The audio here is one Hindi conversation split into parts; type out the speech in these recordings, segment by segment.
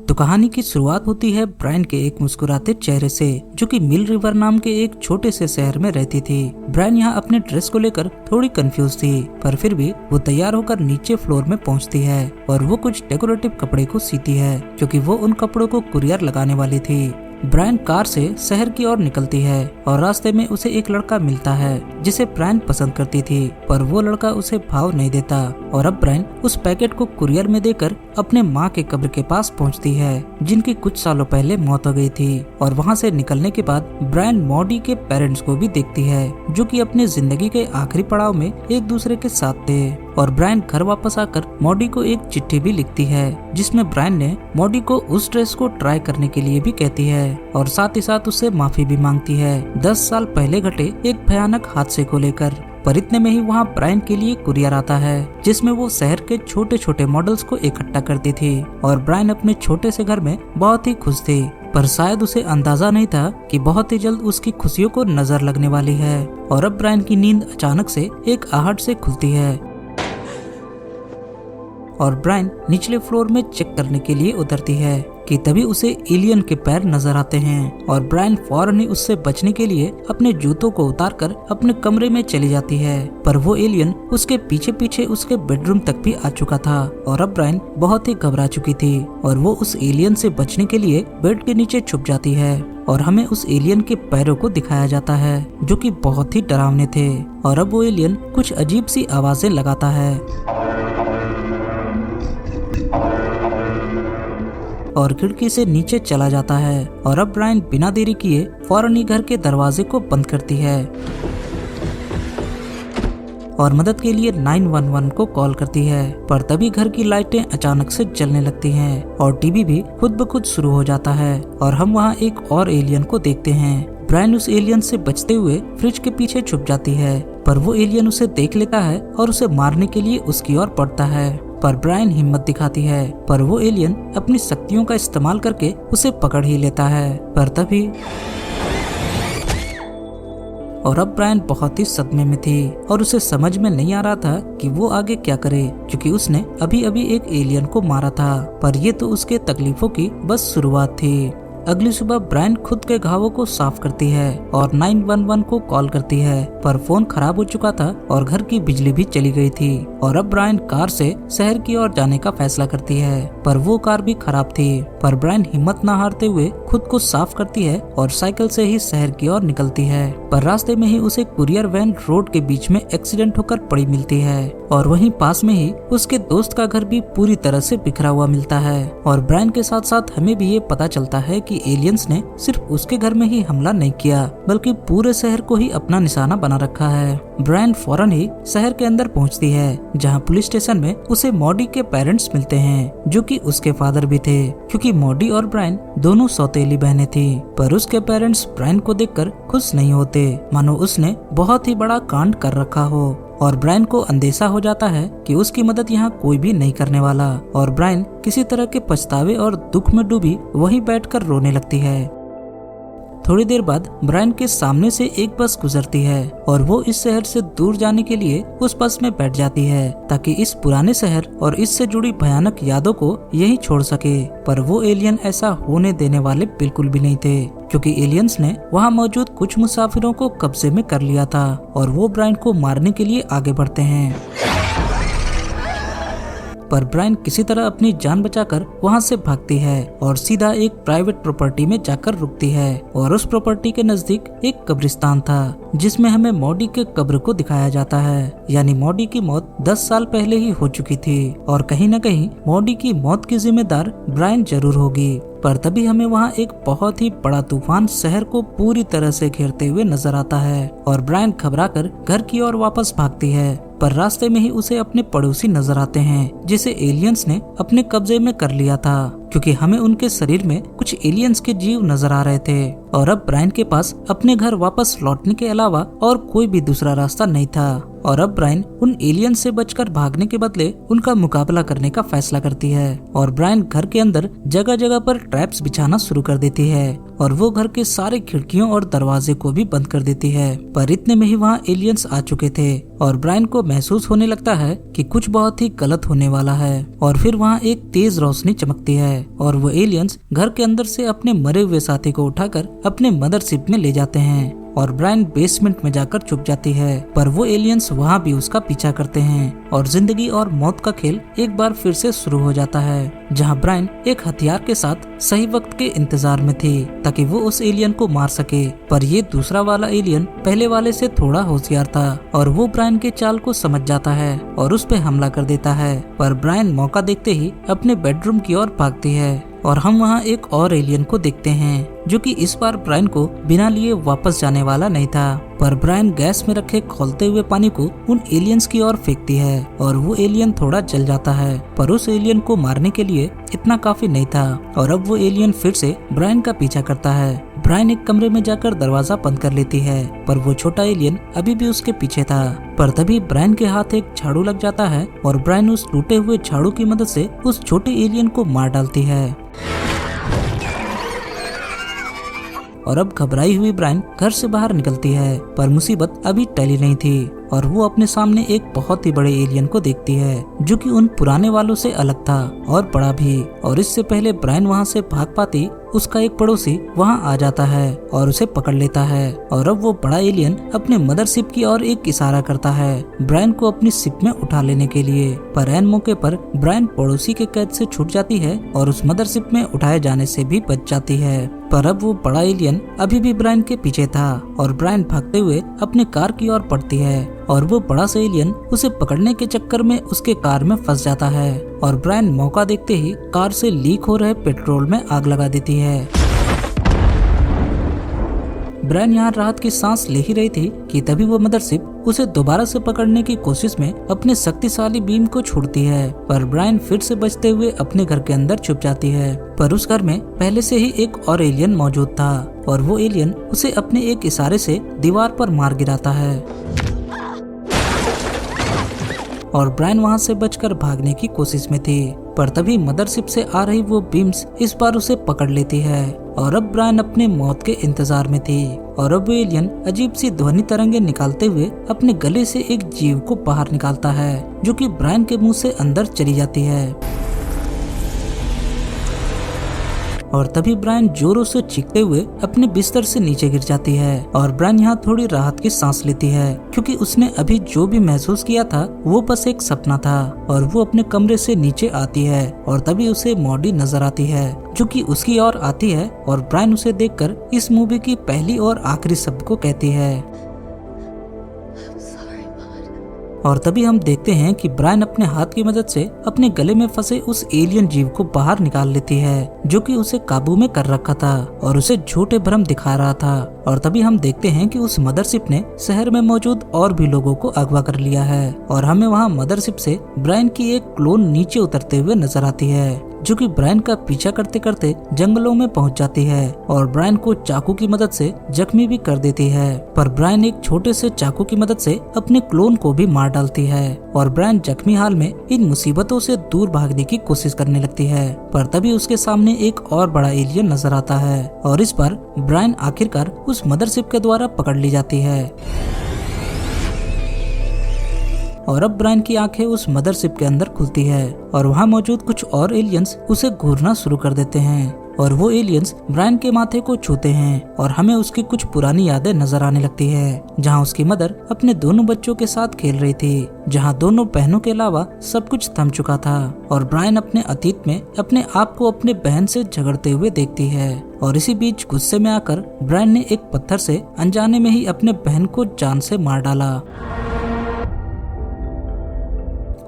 तो कहानी की शुरुआत होती है ब्रायन के एक मुस्कुराते चेहरे से, जो कि मिल रिवर नाम के एक छोटे से शहर में रहती थी। ब्रायन यहाँ अपने ड्रेस को लेकर थोड़ी कंफ्यूज थी, पर फिर भी वो तैयार होकर नीचे फ्लोर में पहुँचती है और वो कुछ डेकोरेटिव कपड़े को सीती है, क्योंकि वो उन कपड़ों को कुरियर लगाने वाली थी। ब्रायन कार से शहर की ओर निकलती है और रास्ते में उसे एक लड़का मिलता है जिसे ब्रायन पसंद करती थी, पर वो लड़का उसे भाव नहीं देता और अब ब्रायन उस पैकेट को कुरियर में देकर अपने माँ के कब्र के पास पहुंचती है, जिनकी कुछ सालों पहले मौत हो गई थी। और वहां से निकलने के बाद ब्रायन मॉडी के पेरेंट्स को भी देखती है, जो कि अपनी जिंदगी के आखिरी पड़ाव में एक दूसरे के साथ थे। और ब्रायन घर वापस आकर मॉडी को एक चिट्ठी भी लिखती है, जिसमें ब्रायन ने मॉडी को उस ड्रेस को ट्राई करने के लिए भी कहती है और साथ ही साथ उससे माफी भी मांगती है 10 साल पहले घटे एक भयानक हादसे को लेकर। पर इतने में ही वहाँ ब्रायन के लिए कुरियर आता है, जिसमें वो शहर के छोटे छोटे मॉडल्स को इकट्ठा करती थी। और ब्रायन अपने छोटे से घर में बहुत ही खुश थी, पर शायद उसे अंदाजा नहीं था कि बहुत ही जल्द उसकी खुशियों को नजर लगने वाली है। और अब ब्रायन की नींद अचानक से एक आहट से खुलती है और ब्रायन निचले फ्लोर में चेक करने के लिए उतरती है कि तभी उसे एलियन के पैर नजर आते हैं। और ब्रायन फौरन ही उससे बचने के लिए अपने जूतों को उतारकर अपने कमरे में चली जाती है, पर वो एलियन उसके पीछे पीछे उसके बेडरूम तक भी आ चुका था। और अब ब्रायन बहुत ही घबरा चुकी थी और वो उस एलियन से बचने के लिए बेड के नीचे छुप जाती है। और हमें उस एलियन के पैरों को दिखाया जाता है, जो कि बहुत ही डरावने थे। और अब वो एलियन कुछ अजीब सी आवाजें लगाता है और खिड़की से नीचे चला जाता है। और अब ब्रायन बिना देरी किए फौरन ही घर के दरवाजे को बंद करती है और मदद के लिए 911 को कॉल करती है। पर तभी घर की लाइटें अचानक से जलने लगती हैं और टीवी भी खुद ब खुद शुरू हो जाता है और हम वहाँ एक और एलियन को देखते हैं। ब्रायन उस एलियन से बचते हुए फ्रिज के पीछे छुप जाती है, पर वो एलियन उसे देख लेता है और उसे मारने के लिए उसकी ओर बढ़ता है। पर ब्रायन हिम्मत दिखाती है, पर वो एलियन अपनी शक्तियों का इस्तेमाल करके उसे पकड़ ही लेता है। पर तभी और अब ब्रायन बहुत ही सदमे में थी और उसे समझ में नहीं आ रहा था कि वो आगे क्या करे, क्योंकि उसने अभी अभी एक एलियन को मारा था। पर ये तो उसके तकलीफों की बस शुरुआत थी। अगली सुबह ब्रायन खुद के घावों को साफ करती है और 911 को कॉल करती है, पर फोन खराब हो चुका था और घर की बिजली भी चली गई थी। और अब ब्रायन कार से शहर की ओर जाने का फैसला करती है, पर वो कार भी खराब थी। पर ब्रायन हिम्मत न हारते हुए खुद को साफ करती है और साइकिल से ही शहर की ओर निकलती है। पर रास्ते में ही उसे कुरियर वैन रोड के बीच में एक्सीडेंट होकर पड़ी मिलती है और वहीं पास में ही उसके दोस्त का घर भी पूरी तरह से बिखरा हुआ मिलता है। और ब्रायन के साथ साथ हमें भी ये पता चलता है कि एलियंस ने सिर्फ उसके घर में ही हमला नहीं किया, बल्कि पूरे शहर को ही अपना निशाना बना रखा है। ब्रायन फौरन ही शहर के अंदर पहुंचती है, जहां पुलिस स्टेशन में उसे मॉडी के पेरेंट्स मिलते हैं, जो कि उसके फादर भी थे, क्योंकि मॉडी और ब्रायन दोनों सौतेली बहनें थी। पर उसके पेरेंट्स ब्रायन को देखकर खुश नहीं होते, मानो उसने बहुत ही बड़ा कांड कर रखा हो। और ब्रायन को अंदेशा हो जाता है कि उसकी मदद यहाँ कोई भी नहीं करने वाला। और ब्रायन किसी तरह के पछतावे और दुख में डूबी वहीं बैठकर रोने लगती है। थोड़ी देर बाद ब्रायन के सामने से एक बस गुजरती है और वो इस शहर से दूर जाने के लिए उस बस में बैठ जाती है, ताकि इस पुराने शहर और इससे जुड़ी भयानक यादों को यहीं छोड़ सके। पर वो एलियन ऐसा होने देने वाले बिल्कुल भी नहीं थे, क्योंकि एलियंस ने वहाँ मौजूद कुछ मुसाफिरों को कब्जे में कर लिया था और वो ब्रायन को मारने के लिए आगे बढ़ते हैं। पर ब्रायन किसी तरह अपनी जान बचाकर वहां से भागती है और सीधा एक प्राइवेट प्रॉपर्टी में जाकर रुकती है। और उस प्रॉपर्टी के नजदीक एक कब्रिस्तान था, जिसमें हमें मॉडी के कब्र को दिखाया जाता है। यानी मॉडी की मौत 10 साल पहले ही हो चुकी थी और कहीं न कहीं मॉडी की मौत की जिम्मेदार ब्रायन जरूर होगी। पर तभी हमें वहाँ एक बहुत ही बड़ा तूफान शहर को पूरी तरह से घेरते हुए नजर आता है और ब्रायन घबराकर घर की ओर वापस भागती है। पर रास्ते में ही उसे अपने पड़ोसी नजर आते हैं, जिसे एलियंस ने अपने कब्जे में कर लिया था, क्योंकि हमें उनके शरीर में कुछ एलियंस के जीव नजर आ रहे थे। और अब ब्रायन के पास अपने घर वापस लौटने के अलावा और कोई भी दूसरा रास्ता नहीं था। और अब ब्रायन उन एलियन से बचकर भागने के बदले उनका मुकाबला करने का फैसला करती है और ब्रायन घर के अंदर जगह जगह पर ट्रैप्स बिछाना शुरू कर देती है और वो घर के सारे खिड़कियों और दरवाजे को भी बंद कर देती है। पर इतने में ही वहाँ एलियंस आ चुके थे और ब्रायन को महसूस होने लगता है कि कुछ बहुत ही गलत होने वाला है। और फिर वहाँ एक तेज रोशनी चमकती है और वो एलियंस घर के अंदर से अपने मरे हुए साथी को उठाकर अपने मदरशिप में ले जाते हैं और ब्रायन बेसमेंट में जाकर छुप जाती है। पर वो एलियंस वहाँ भी उसका पीछा करते हैं और जिंदगी और मौत का खेल एक बार फिर से शुरू हो जाता है, जहाँ ब्रायन एक हथियार के साथ सही वक्त के इंतजार में थी ताकि वो उस एलियन को मार सके। पर ये दूसरा वाला एलियन पहले वाले से थोड़ा होशियार था और वो ब्रायन के चाल को समझ जाता है और उस पे हमला कर देता है। पर ब्रायन मौका देखते ही अपने बेडरूम की ओर भागती है और हम वहाँ एक और एलियन को देखते हैं जो कि इस बार ब्रायन को बिना लिए वापस जाने वाला नहीं था। पर ब्रायन गैस में रखे खौलते हुए पानी को उन एलियंस की ओर फेंकती है और वो एलियन थोड़ा जल जाता है, पर उस एलियन को मारने के लिए इतना काफी नहीं था और अब वो एलियन फिर से ब्रायन का पीछा करता है। ब्रायन एक कमरे में जाकर दरवाजा बंद कर लेती है पर वो छोटा एलियन अभी भी उसके पीछे था। पर तभी ब्रायन के हाथ एक झाड़ू लग जाता है और ब्रायन उस टूटे हुए झाड़ू की मदद से उस छोटे एलियन को मार डालती है। और अब घबराई हुई ब्रायन घर से बाहर निकलती है पर मुसीबत अभी टली नहीं थी और वो अपने सामने एक बहुत ही बड़े एलियन को देखती है जो कि उन पुराने वालों से अलग था और बड़ा भी। और इससे पहले ब्रायन वहाँ से भाग पाती उसका एक पड़ोसी वहाँ आ जाता है और उसे पकड़ लेता है और अब वो बड़ा एलियन अपने मदरशिप की ओर एक इशारा करता है ब्रायन को अपनी शिप में उठा लेने के लिए। पर ऐन मौके पर ब्रायन पड़ोसी के कैद से छूट जाती है और उस मदरशिप में उठाए जाने से भी बच जाती है। पर अब वो बड़ा एलियन अभी भी ब्रायन के पीछे था और ब्रायन भागते हुए अपने कार की ओर बढ़ती है और वो बड़ा सा एलियन उसे पकड़ने के चक्कर में उसके कार में फंस जाता है और ब्रायन मौका देखते ही कार से लीक हो रहे पेट्रोल में आग लगा देती है। ब्रायन यहाँ राहत की सांस ले ही रही थी कि तभी वो मदरशिप उसे दोबारा से पकड़ने की कोशिश में अपने शक्तिशाली बीम को छोड़ती है। पर ब्रायन फिर से बचते हुए अपने घर के अंदर छुप जाती है। पर उस घर में पहले से ही एक और एलियन मौजूद था और वो एलियन उसे अपने एक इशारे से दीवार पर मार गिराता है और ब्रायन वहाँ से बचकर भागने की कोशिश में थी। पर तभी मदरशिप से आ रही वो बीम्स इस बार उसे पकड़ लेती है और अब ब्रायन अपने मौत के इंतजार में थी और अब वो एलियन अजीब सी ध्वनि तरंगे निकालते हुए अपने गले से एक जीव को बाहर निकालता है जो कि ब्रायन के मुंह से अंदर चली जाती है। और तभी ब्रायन जोरों से चीखते हुए अपने बिस्तर से नीचे गिर जाती है और ब्रायन यहाँ थोड़ी राहत की सांस लेती है क्योंकि उसने अभी जो भी महसूस किया था वो बस एक सपना था। और वो अपने कमरे से नीचे आती है और तभी उसे मॉडी नजर आती है जो कि उसकी ओर आती है और ब्रायन उसे देखकर इस मूवी की पहली और आखिरी शब्द को कहती है। और तभी हम देखते हैं कि ब्रायन अपने हाथ की मदद से अपने गले में फंसे उस एलियन जीव को बाहर निकाल लेती है जो कि उसे काबू में कर रखा था और उसे झूठे भ्रम दिखा रहा था। और तभी हम देखते हैं कि उस मदरशिप ने शहर में मौजूद और भी लोगों को अगवा कर लिया है और हमें वहाँ मदरशिप से ब्रायन की एक क्लोन नीचे उतरते हुए नजर आती है जो कि ब्रायन का पीछा करते करते जंगलों में पहुंच जाती है और ब्रायन को चाकू की मदद से जख्मी भी कर देती है। पर ब्रायन एक छोटे से चाकू की मदद से अपने क्लोन को भी मार डालती है और ब्रायन जख्मी हाल में इन मुसीबतों से दूर भागने की कोशिश करने लगती है। पर तभी उसके सामने एक और बड़ा एलियन नजर आता है और इस बार ब्रायन आखिरकार उस मदरशिप के द्वारा पकड़ ली जाती है। और अब ब्रायन की आंखें उस मदरशिप के अंदर खुलती है और वहाँ मौजूद कुछ और एलियंस उसे घूरना शुरू कर देते हैं और वो एलियंस ब्रायन के माथे को छूते हैं और हमें उसकी कुछ पुरानी यादें नजर आने लगती है जहाँ उसकी मदर अपने दोनों बच्चों के साथ खेल रही थी, जहाँ दोनों बहनों के अलावा सब कुछ थम चुका था। और ब्रायन अपने अतीत में अपने आप को अपने बहन से झगड़ते हुए देखती है और इसी बीच गुस्से में आकर ब्रायन ने एक पत्थर से अनजाने में ही अपने बहन को जान से मार डाला।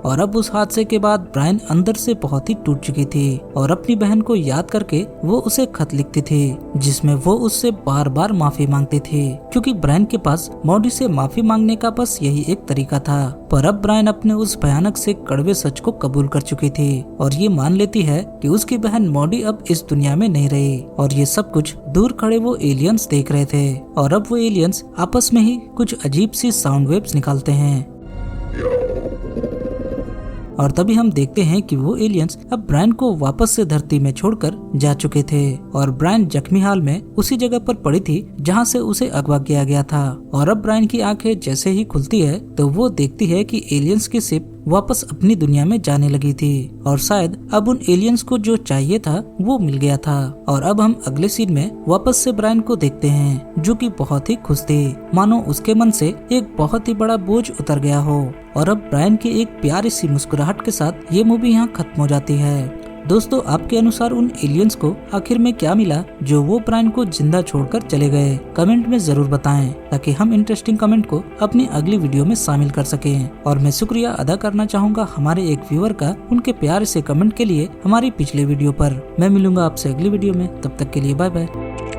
और अब उस हादसे के बाद ब्रायन अंदर से बहुत ही टूट चुकी थी और अपनी बहन को याद करके वो उसे खत लिखती थी जिसमें वो उससे बार बार माफी मांगती थी क्योंकि ब्रायन के पास मॉडी से माफी मांगने का बस यही एक तरीका था। पर अब ब्रायन अपने उस भयानक से कड़वे सच को कबूल कर चुकी थी और ये मान लेती है कि उसकी बहन मॉडी अब इस दुनिया में नहीं रही और ये सब कुछ दूर खड़े वो एलियंस देख रहे थे। और अब वो एलियंस आपस में ही कुछ अजीब सी साउंड वेव्स निकालते हैं और तभी हम देखते हैं कि वो एलियंस अब ब्रायन को वापस से धरती में छोड़कर जा चुके थे और ब्रायन जख्मी हाल में उसी जगह पर पड़ी थी जहाँ से उसे अगवा किया गया था। और अब ब्रायन की आंखें जैसे ही खुलती है तो वो देखती है कि एलियंस की शिप वापस अपनी दुनिया में जाने लगी थी और शायद अब उन एलियंस को जो चाहिए था वो मिल गया था। और अब हम अगले सीन में वापस से ब्रायन को देखते हैं जो कि बहुत ही खुश थे, मानो उसके मन से एक बहुत ही बड़ा बोझ उतर गया हो। और अब ब्रायन की एक प्यारी सी मुस्कुराहट के साथ ये मूवी यहाँ खत्म हो जाती है। दोस्तों, आपके अनुसार उन एलियंस को आखिर में क्या मिला जो वो ब्रायन को जिंदा छोड़कर चले गए? कमेंट में जरूर बताएं ताकि हम इंटरेस्टिंग कमेंट को अपनी अगली वीडियो में शामिल कर सकें। और मैं शुक्रिया अदा करना चाहूँगा हमारे एक व्यूअर का उनके प्यार से कमेंट के लिए हमारी पिछले वीडियो पर। मैं मिलूंगा आपसे अगली वीडियो में, तब तक के लिए बाय बाय।